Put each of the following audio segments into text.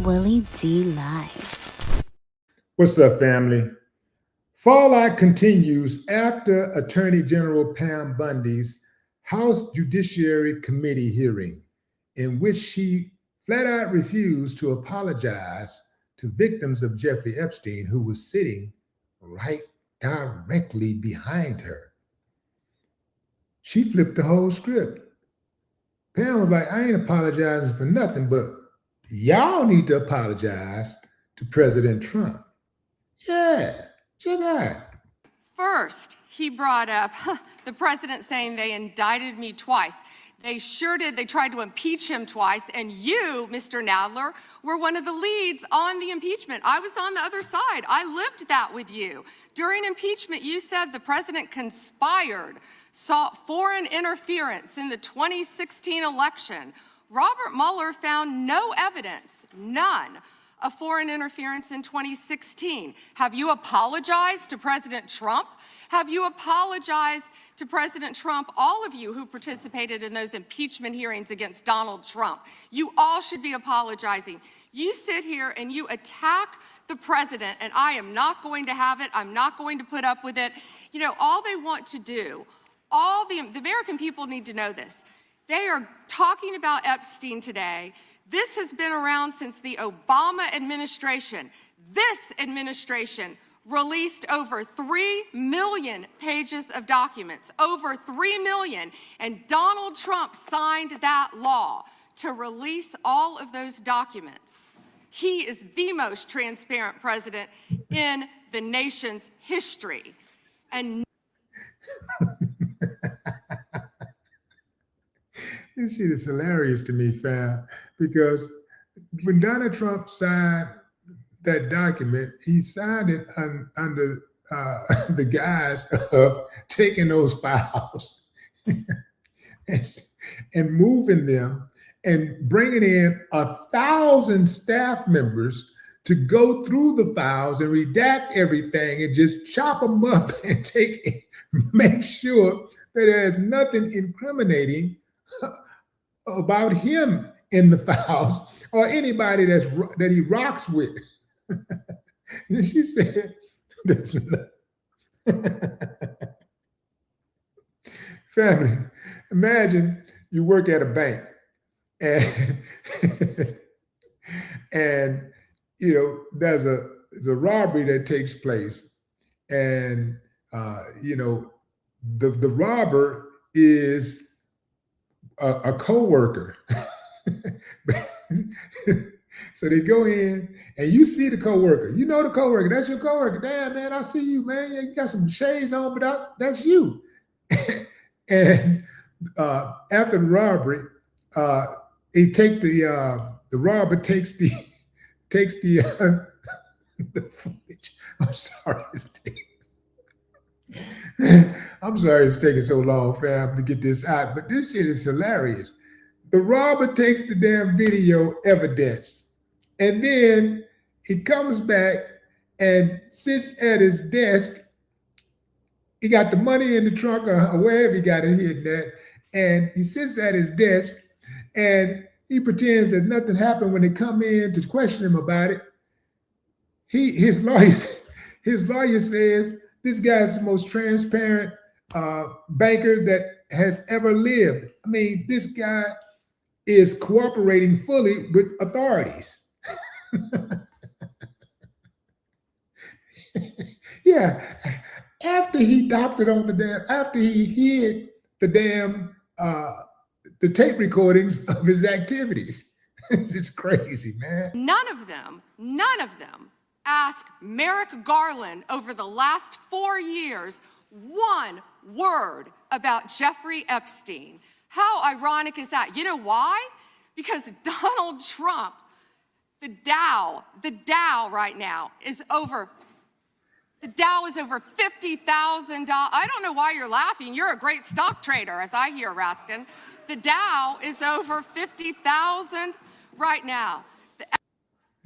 Willie D Live. What's up, family? Fallout continues after Attorney General Pam Bondi's House Judiciary Committee hearing, in which she flat out refused to apologize to victims of Jeffrey Epstein, who was sitting right directly behind her. She flipped the whole script. Pam was like, I ain't apologizing for nothing, but y'all need to apologize to President Trump. Yeah, check out. First, he brought up the president saying they indicted me twice. They sure did. They tried to impeach him twice. And you, Mr. Nadler, were one of the leads on the impeachment. I was on the other side. I lived that with you. During impeachment, you said the president conspired, sought foreign interference in the 2016 election. Robert Mueller found no evidence, none, of foreign interference in 2016. Have you apologized to President Trump? Have you apologized to President Trump, all of you who participated in those impeachment hearings against Donald Trump? You all should be apologizing. You sit here and you attack the president, and I am not going to have it. I'm not going to put up with it. You know, all they want to do, the American people need to know this. They are talking about Epstein today. This has been around since the Obama administration. This administration released over 3 million pages of documents, over 3 million, and Donald Trump signed that law to release all of those documents. He is the most transparent president in the nation's history. And This shit is hilarious to me, fam, because when Donald Trump signed that document, he signed it under the guise of taking those files and moving them and bringing in 1,000 staff members to go through the files and redact everything and just chop them up and make sure that there's nothing incriminating about him in the files or anybody that he rocks with. And she said, family, imagine you work at a bank and you know there's a robbery that takes place, and you know the robber is a co-worker. So they go in and you see the co-worker. You know the co-worker. That's your co-worker. Damn, man, I see you, man. You got some shades on, but that's you. And after the robbery, the robber takes the footage. I'm sorry it's taking so long, fam, to get this out, but this shit is hilarious. The robber takes the damn video evidence, and then he comes back and sits at his desk. He got the money in the trunk or wherever he got it hidden at, and he sits at his desk and he pretends that nothing happened when they come in to question him about it. His lawyer says this guy's the most transparent banker that has ever lived. I mean, this guy is cooperating fully with authorities. Yeah, after he doctored on after he hid the tape recordings of his activities. It's crazy, man. None of them asked Merrick Garland over the last 4 years one word about Jeffrey Epstein. How ironic is that? You know why? Because Donald Trump, the Dow right now is over $50,000. I don't know why you're laughing. You're a great stock trader, as I hear, Raskin. The Dow is over 50,000 right now.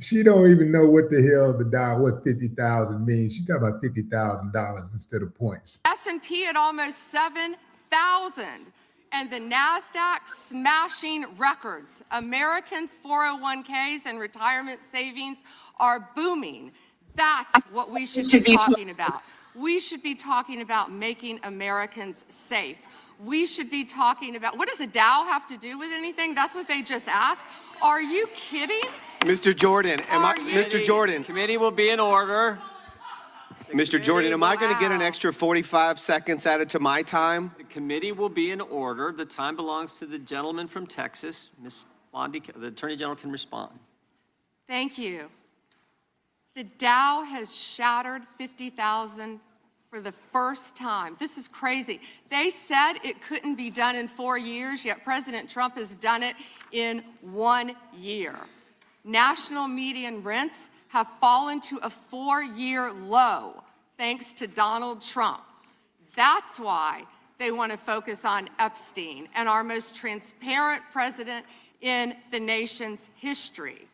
She don't even know what the hell what 50,000 means. She talking about $50,000 instead of points. S&P at almost 7,000. and the NASDAQ smashing records. Americans' 401ks and retirement savings are booming. That's what we should be talking about. We should be talking about making Americans safe. We should be talking about, what does a Dow have to do with anything? That's what they just asked. Are you kidding? Mr. Jordan, Mr. Jordan. Committee will be in order. Mr. Jordan, am I going to get an extra 45 seconds added to my time? The committee will be in order. The time belongs to the gentleman from Texas. Ms. Bondi, the Attorney General can respond. Thank you. The Dow has shattered 50,000 for the first time. This is crazy. They said it couldn't be done in 4 years, yet President Trump has done it in 1 year. National median rents have fallen to a 4-year low thanks to Donald Trump. That's why they want to focus on Epstein and our most transparent president in the nation's history.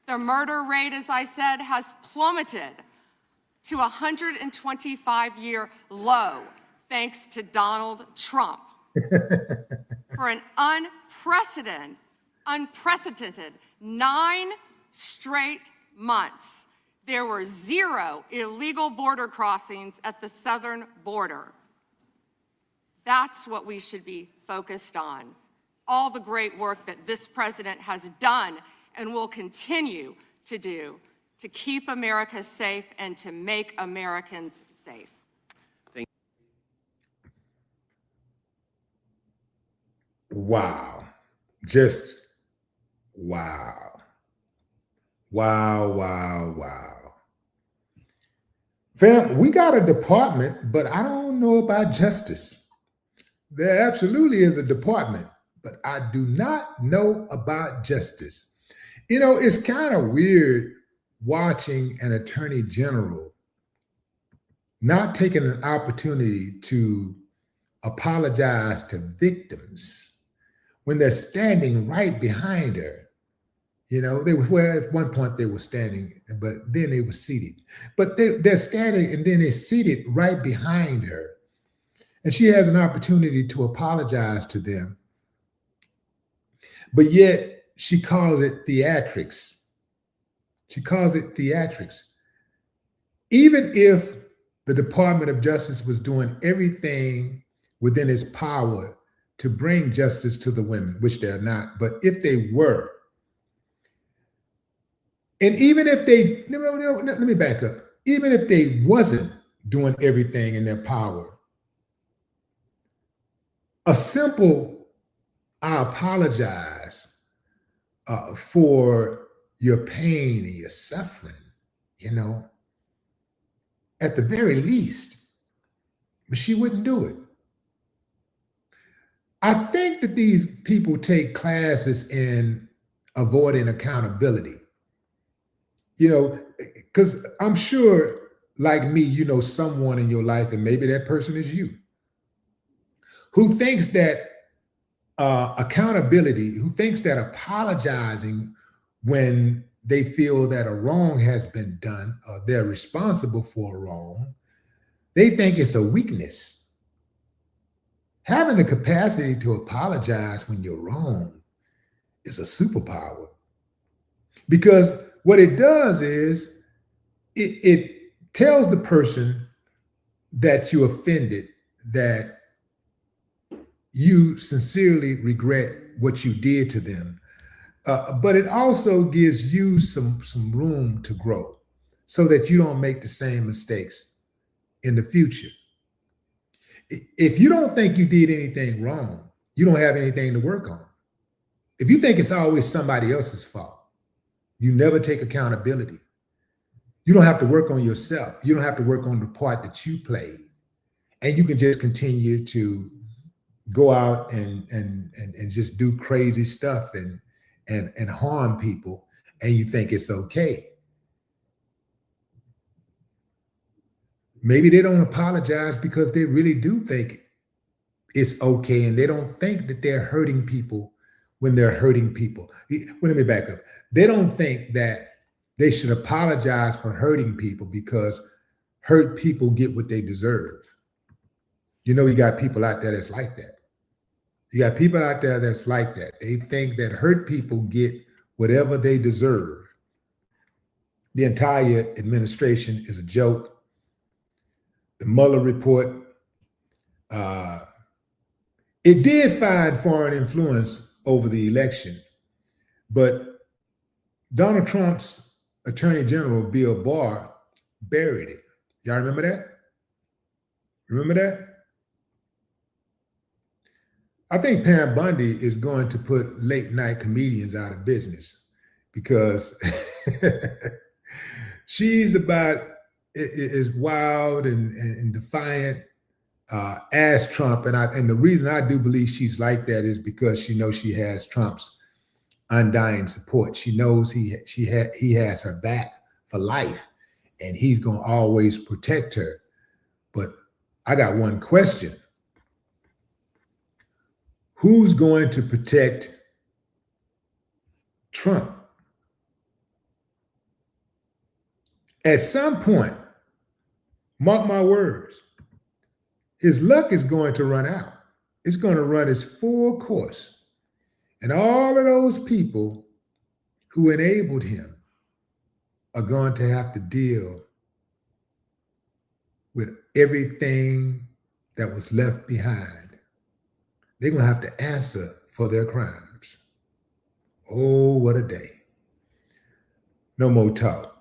The murder rate, as I said, has plummeted to a 125-year low thanks to Donald Trump. For an unprecedented 9 straight months, there were 0 illegal border crossings at the southern border. That's what we should be focused on. All the great work that this president has done and will continue to do to keep America safe and to make Americans safe. Wow. Just wow. Wow, wow, wow. Fam, we got a department, but I don't know about justice. There absolutely is a department, but I do not know about justice. You know, it's kind of weird watching an attorney general not taking an opportunity to apologize to victims when they're standing right behind her. You know, they were, well, at one point they were standing, but then they were seated. But they're standing and then they're seated right behind her. And she has an opportunity to apologize to them. But yet she calls it theatrics. She calls it theatrics. Even if the Department of Justice was doing everything within its power to bring justice to the women, which they're not, but if they were, and even if they, let me back up, even if they wasn't doing everything in their power, a simple, I apologize for your pain and your suffering, you know, at the very least, but she wouldn't do it. I think that these people take classes in avoiding accountability, you know, because I'm sure, like me, you know someone in your life, and maybe that person is you, who thinks that accountability, who thinks that apologizing when they feel that a wrong has been done, or they're responsible for a wrong, they think it's a weakness. Having the capacity to apologize when you're wrong is a superpower. Because what it does is it tells the person that you offended that you sincerely regret what you did to them. But it also gives you some room to grow so that you don't make the same mistakes in the future. If you don't think you did anything wrong, you don't have anything to work on. If you think it's always somebody else's fault, you never take accountability. You don't have to work on yourself. You don't have to work on the part that you played. And you can just continue to go out and just do crazy stuff and harm people, and you think it's okay. Maybe they don't apologize because they really do think it's okay, and they don't think that they're hurting people when they're hurting people. Let me back up. They don't think that they should apologize for hurting people because hurt people get what they deserve. You know, you got people out there that's like that. You got people out there that's like that. They think that hurt people get whatever they deserve. The entire administration is a joke. The Mueller report, it did find foreign influence over the election, but Donald Trump's Attorney General, Bill Barr, buried it. Y'all remember that? Remember that? I think Pam Bondi is going to put late night comedians out of business because she's about as wild and defiant as Trump. And the reason I do believe she's like that is because she knows she has Trump's undying support. She knows he has her back for life and he's going to always protect her. But I got one question. Who's going to protect Trump? At some point, mark my words, his luck is going to run out. It's going to run its full course. And all of those people who enabled him are going to have to deal with everything that was left behind. They're going to have to answer for their crimes. Oh, what a day. No more talk.